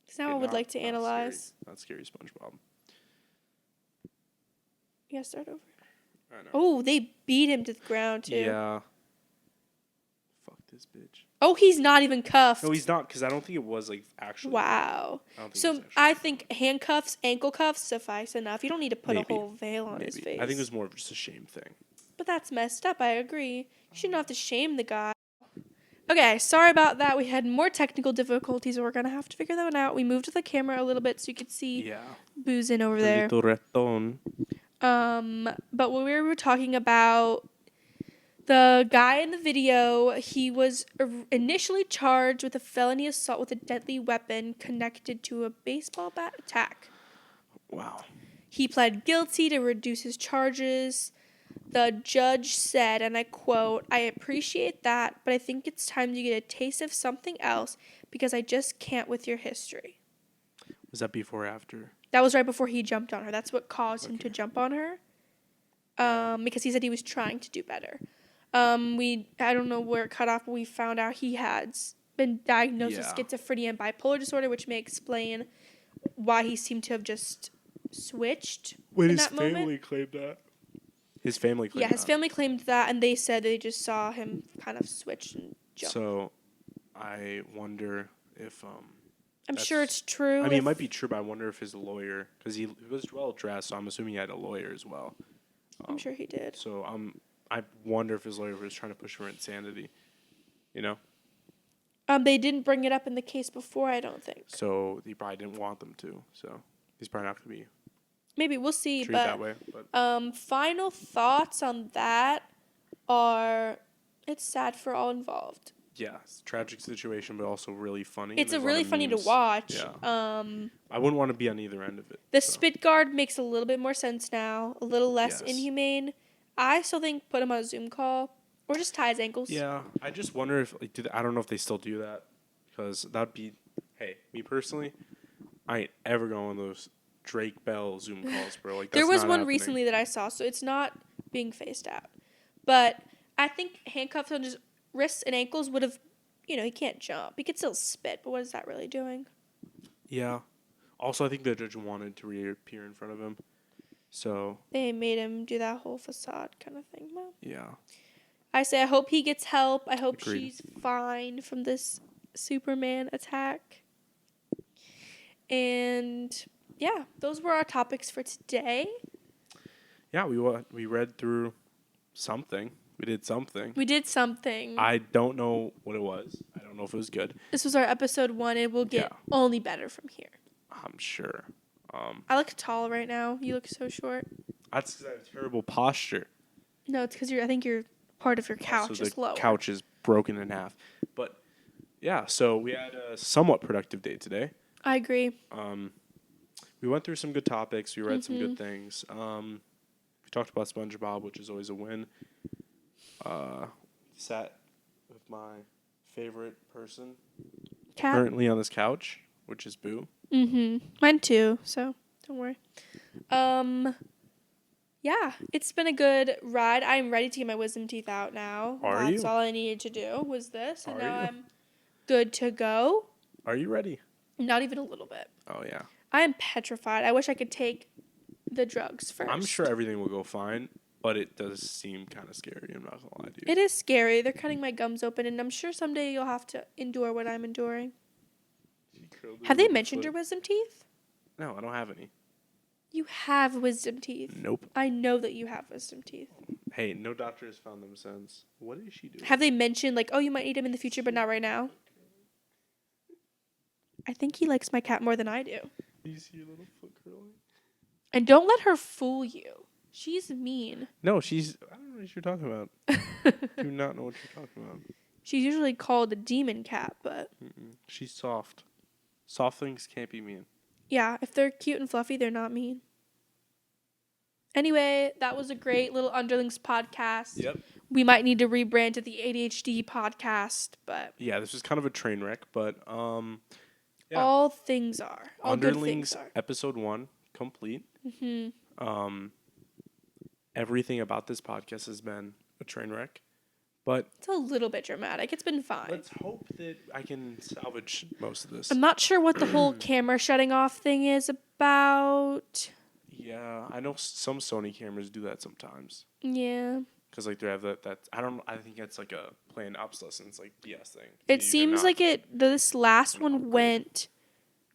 Because now I would like to analyze. Not scary SpongeBob. Yeah, start over. I know. Oh, they beat him to the ground, too. Yeah. Fuck this bitch. Oh, he's not even cuffed. No, he's not, because I don't think it was, like, actually. Wow. So I think handcuffs, ankle cuffs suffice enough. You don't need to put a whole veil on his face. I think it was more of just a shame thing. But that's messed up, I agree. You shouldn't have to shame the guy. Okay, sorry about that. We had more technical difficulties, and we're going to have to figure that one out. We moved the camera a little bit so you could see boozing over there. But when we were talking about the guy in the video, he was initially charged with a felony assault with a deadly weapon connected to a baseball bat attack. Wow. He pled guilty to reduce his charges. The judge said, and I quote, "I appreciate that, but I think it's time you get a taste of something else because I just can't with your history." Was that before or after? That was right before he jumped on her. That's what caused him to jump on her. Because he said he was trying to do better. I don't know where it cut off, but we found out he had been diagnosed with schizophrenia and bipolar disorder, which may explain why he seemed to have just switched in that moment. Family claimed that. His family claimed that. Yeah, his family claimed that, and they said they just saw him kind of switch and jump. So, I wonder if I'm sure it's true. I mean, it might be true, but I wonder if his lawyer, because he was well dressed, so I'm assuming he had a lawyer as well. I'm sure he did. So I wonder if his lawyer was trying to push for insanity. You know? They didn't bring it up in the case before, I don't think. So he probably didn't want them to. So he's probably not going to be. Maybe we'll see. Treated that way. But final thoughts on that are, it's sad for all involved. Yeah, it's a tragic situation, but also really funny. It's really funny to watch. Yeah. I wouldn't want to be on either end of it. The spit guard makes a little bit more sense now, a little less inhumane. I still think put him on a Zoom call or just tie his ankles. Yeah, I just wonder if I don't know if they still do that, because that'd be, hey, me personally, I ain't ever going on those Drake Bell Zoom calls, bro. Like, that's there was not one happening. recently that I saw, so it's not being phased out. But I think handcuffs on his wrists and ankles would have, he can't jump. He could still spit, but what is that really doing? Yeah. Also, I think the judge wanted to reappear in front of him. So they made him do that whole facade kind of thing. Well, yeah. I say I hope he gets help. I hope Agreed. she's fine from this Superman attack. And yeah, those were our topics for today. Yeah, we read through something. We did something. I don't know what it was. I don't know if it was good. This was our episode 1. It will get only better from here. I'm sure. I look tall right now. You look so short. That's because I have terrible posture. No, it's because I think your part of your couch is lower. The couch is broken in half. But yeah, so we had a somewhat productive day today. I agree. We went through some good topics. We read some good things. We talked about SpongeBob, which is always a win. Sat with my favorite person currently on this couch, which is Boo. Mine too, so don't worry. Yeah, it's been a good ride. I'm ready to get my wisdom teeth out now. That's all I needed to do was this, and now I'm good to go. Are you ready? Not even a little bit. Oh, yeah. I am petrified. I wish I could take the drugs first. I'm sure everything will go fine, but it does seem kind of scary. I'm not going to lie to you. It is scary. They're cutting my gums open, and I'm sure someday you'll have to endure what I'm enduring. Have they mentioned your wisdom teeth? No, I don't have any. You have wisdom teeth. Nope. I know that you have wisdom teeth. Hey, no doctor has found them since. What is she doing? Have they mentioned, like, oh, you might need them in the future, but not right now? I think he likes my cat more than I do. You see your little foot curling? And don't let her fool you. She's mean. No, I don't know what you're talking about. Do not know what you're talking about. She's usually called a demon cat, but... She's soft. Soft things can't be mean. Yeah, if they're cute and fluffy, they're not mean. Anyway, that was a great little Underlings podcast. Yep. We might need to rebrand to the ADHD podcast, but... Yeah, this was kind of a train wreck, but... Yeah. All things are. All Underlings good things are. episode 1 complete. Everything about this podcast has been a train wreck, but it's a little bit dramatic. It's been fine. Let's hope that I can salvage most of this. I'm not sure what the whole camera shutting off thing is about. Yeah, I know some Sony cameras do that sometimes. Yeah. Because like they have that I think it's like a planned obsolescence like BS thing. It seems like this last one went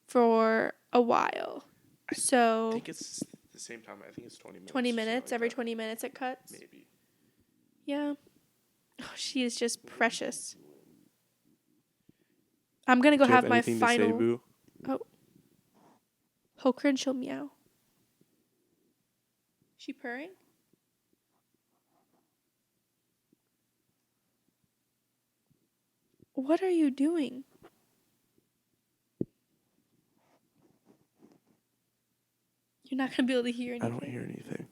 for a while. So I think it's the same time. I think it's 20 minutes. 20 minutes. Like Every that. 20 minutes it cuts. Maybe. Yeah. Oh, she is just precious. I'm going to go have my final. To say, Boo? Oh. Poke her and she'll meow. She purring? What are you doing? You're not going to be able to hear anything. I don't hear anything.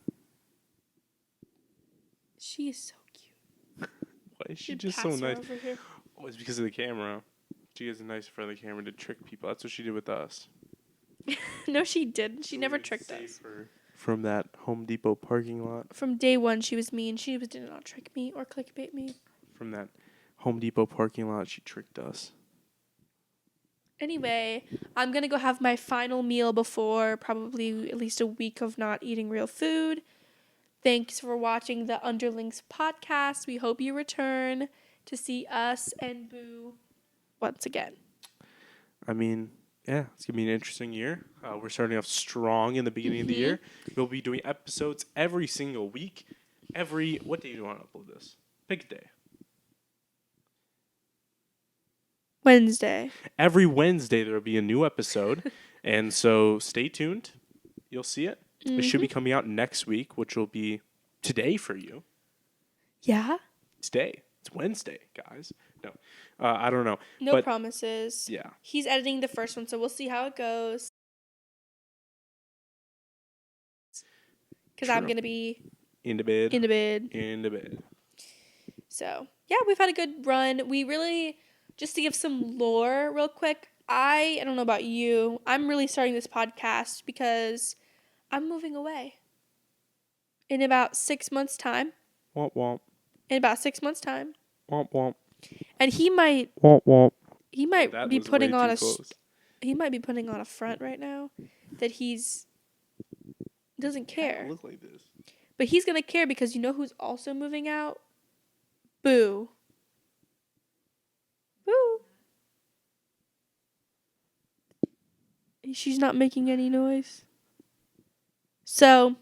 She is so cute. Why is she just so nice? Oh, it's because of the camera. She is nice for the camera to trick people. That's what she did with us. No, she didn't. She never tricked us. From that Home Depot parking lot. From day one, she was mean. She did not trick me or clickbait me. From that Home Depot parking lot, she tricked us. Anyway, I'm going to go have my final meal before probably at least a week of not eating real food. Thanks for watching the Underlings Podcast. We hope you return to see us and Boo once again. I mean, yeah, it's going to be an interesting year. We're starting off strong in the beginning of the year. We'll be doing episodes every single week. What day do you want to upload this? Pick a day. Wednesday. Every Wednesday there will be a new episode. And so stay tuned. You'll see it. It should be coming out next week, which will be today for you. Yeah? Today. It's Wednesday, guys. No. I don't know. No promises. Yeah. He's editing the first one, so we'll see how it goes. Because I'm going to be... In the bed. In the bed. In the bed. So, yeah, we've had a good run. We really... Just to give some lore real quick, I don't know about you. I'm really starting this podcast because I'm moving away. In about 6 months' time. Womp womp. In about 6 months' time. Womp womp. And he might... Womp womp. He might be putting on close. He might be putting on a front right now that doesn't care. Look like this. But he's going to care because you know who's also moving out? Boo. Boo. She's not making any noise. So,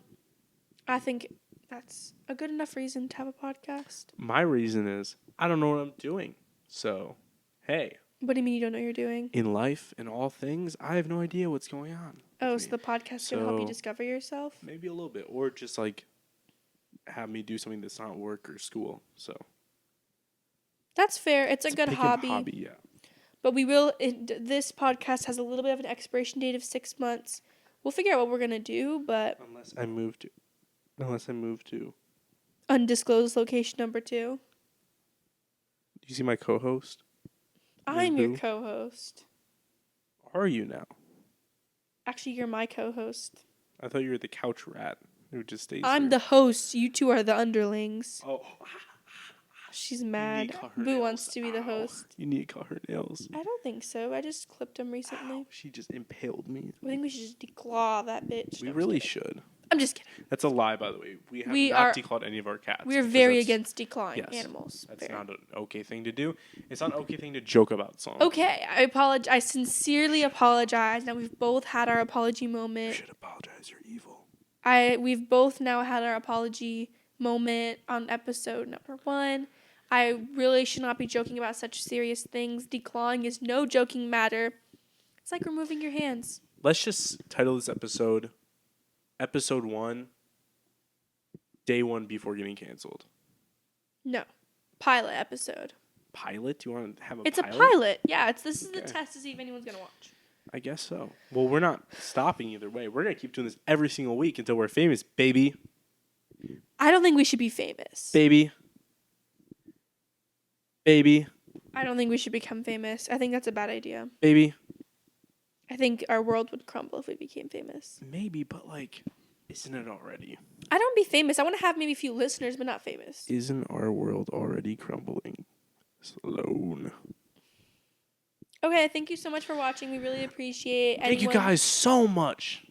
I think that's a good enough reason to have a podcast. My reason is I don't know what I'm doing. So, hey. What do you mean you don't know what you're doing? In life, in all things, I have no idea what's going on. Oh, so the podcast can help you discover yourself? Maybe a little bit. Or just like have me do something that's not work or school. So. That's fair. It's a good hobby. Yeah. But this podcast has a little bit of an expiration date of 6 months. We'll figure out what we're going to do, but... Unless I move to... Undisclosed location number 2. Do you see my co-host? I'm your co-host. Are you now? Actually, you're my co-host. I thought you were the couch rat who just stays I'm the host. You two are the underlings. Oh. She's mad. Boo wants to be the host. You need to cut her nails. I don't think so. I just clipped them recently. Ow, she just impaled me. I think we should just declaw that bitch. We really should. I'm just kidding. That's a lie, by the way. We have not declawed any of our cats. We are very against declawing animals. That's not an okay thing to do. It's not an okay thing to joke about songs. Okay, I apologize. I sincerely apologize. Now we've both had our apology moment. You should apologize. You're evil. We've both now had our apology moment on episode number 1. I really should not be joking about such serious things. Declawing is no joking matter. It's like removing your hands. Let's just title this episode 1, Day 1 before getting canceled. No. Pilot episode. Pilot? You want to have It's a pilot. Yeah, this is the test to see if anyone's going to watch. I guess so. Well, we're not stopping either way. We're going to keep doing this every single week until we're famous, baby. I don't think we should be famous. Baby. I don't think we should become famous. I think that's a bad idea. Baby. I think our world would crumble if we became famous. Maybe, but isn't it already? I don't want to be famous. I want to have maybe a few listeners, but not famous. Isn't our world already crumbling? Sloan. Okay, thank you so much for watching. We really appreciate it. Thank you guys so much.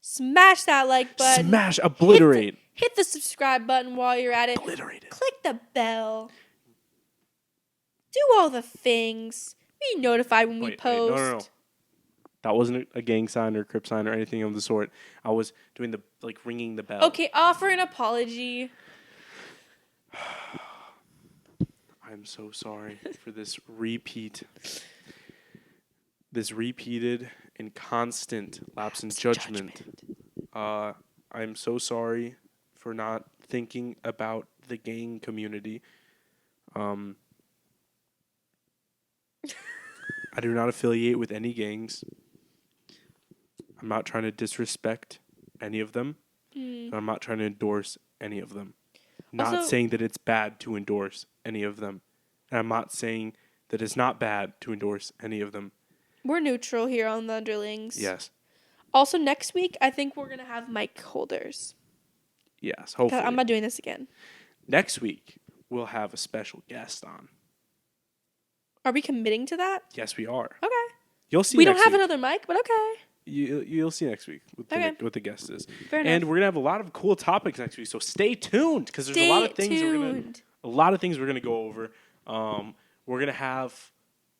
Smash that like button. Obliterate. Hit the subscribe button while you're at it. Obliterate it. Click the bell. Do all the things. Be notified when we post. No. That wasn't a gang sign or crip sign or anything of the sort. I was doing the, ringing the bell. Okay, offer an apology. I'm so sorry for this repeated and constant lapse in judgment. I'm so sorry for not thinking about the gang community. I do not affiliate with any gangs. I'm not trying to disrespect any of them. And I'm not trying to endorse any of them. Not saying that it's bad to endorse any of them. And I'm not saying that it's not bad to endorse any of them. We're neutral here on the Underlings. Yes. Also, next week, I think we're going to have mic holders. Yes, hopefully. I'm not doing this again. Next week, we'll have a special guest on. Are we committing to that? Yes, we are. Okay. You'll see. We don't have another mic, but okay. You'll see next week what the guest is. Fair enough. And we're gonna have a lot of cool topics next week, so stay tuned because there's a lot of things we're gonna go over. We're gonna have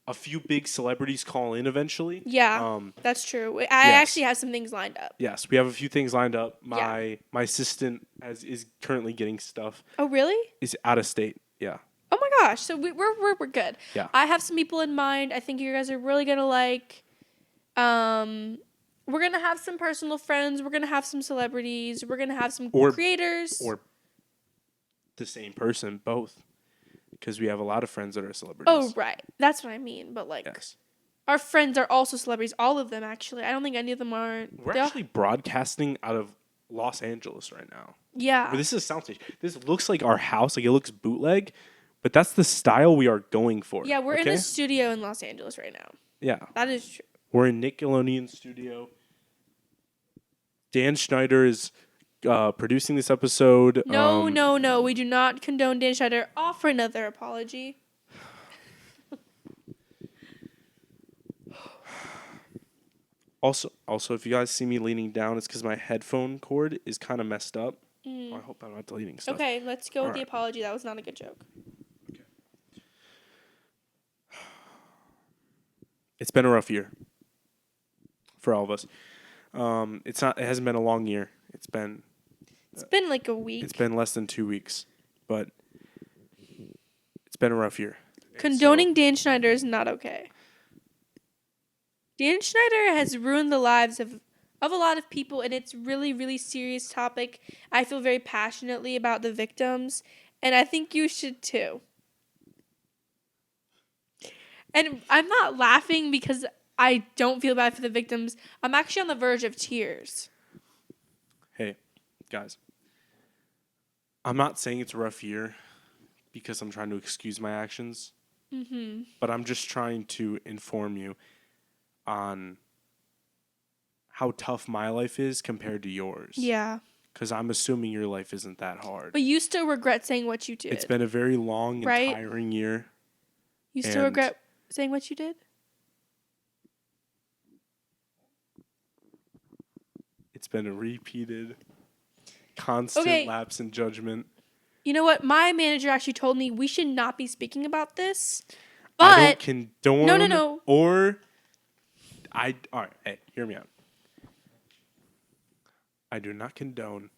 a few big celebrities call in eventually. Yeah, that's true. I actually have some things lined up. Yes, we have a few things lined up. My assistant is currently getting stuff. Oh, really? Is out of state. Yeah. Oh my gosh! So we're good. Yeah. I have some people in mind. I think you guys are really gonna like. We're gonna have some personal friends. We're gonna have some celebrities. We're gonna have some creators. Or the same person, both, because we have a lot of friends that are celebrities. Oh right, that's what I mean. But our friends are also celebrities. All of them, actually. I don't think any of them aren't. We're actually broadcasting out of Los Angeles right now. Yeah. But this is a soundstage. This looks like our house. Like it looks bootleg, but that's the style we are going for. Yeah, we're in a studio in Los Angeles right now. Yeah. That is true. We're in Nickelodeon studio. Dan Schneider is producing this episode. No. We do not condone Dan Schneider. Offer another apology. Also, if you guys see me leaning down, it's because my headphone cord is kind of messed up. Oh, I hope I'm not deleting stuff. Okay, let's go with the apology. That was not a good joke. Okay. It's been a rough year for all of us. It hasn't been a long year. It's been like a week. It's been less than 2 weeks, but it's been a rough year. Condoning Dan Schneider is not okay. Dan Schneider has ruined the lives of a lot of people, and it's really, really serious topic. I feel very passionately about the victims, and I think you should too. And I'm not laughing because I don't feel bad for the victims. I'm actually on the verge of tears. Hey, guys. I'm not saying it's a rough year because I'm trying to excuse my actions. Mm-hmm. But I'm just trying to inform you on how tough my life is compared to yours. Yeah. Because I'm assuming your life isn't that hard. But you still regret saying what you did. It's been a very long and tiring year. You still regret saying what you did? It's been a repeated, constant lapse in judgment. You know what? My manager actually told me we should not be speaking about this. But I don't condone. No. All right, hey, hear me out. I do not condone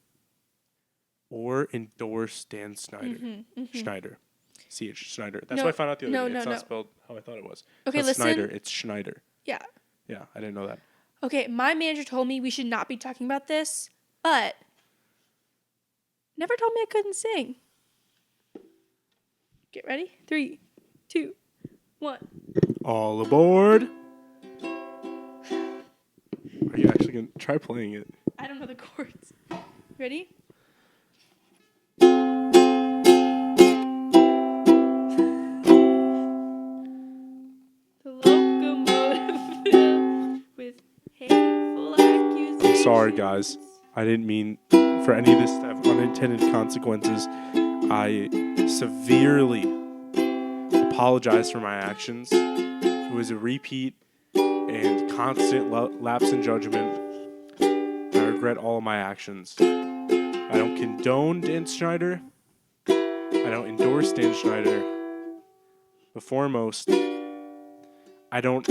or endorse Dan Schneider. Schneider. C.H. Schneider. That's what I found out the other day. It's not spelled how I thought it was. Okay, listen. Schneider, it's Schneider. Yeah. Yeah, I didn't know that. Okay, my manager told me we should not be talking about this, but never told me I couldn't sing. Get ready? 3, 2, 1. All aboard. Are you actually going to try playing it? I don't know the chords. Ready? The locomotive with hateful accusations. I'm sorry, guys. I didn't mean for any of this to have unintended consequences. I severely apologize for my actions. It was a repeat and constant lapse in judgment. I regret all of my actions. I don't condone Dan Schneider. I don't endorse Dan Schneider. But foremost, I don't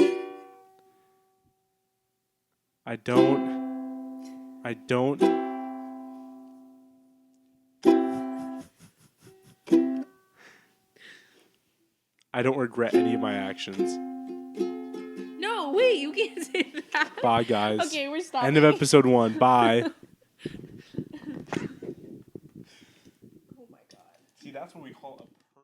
regret any of my actions. No, wait, you can't say that. Bye, guys. Okay, we're stopping. End of episode 1. Bye. Oh my god. See, that's what we call a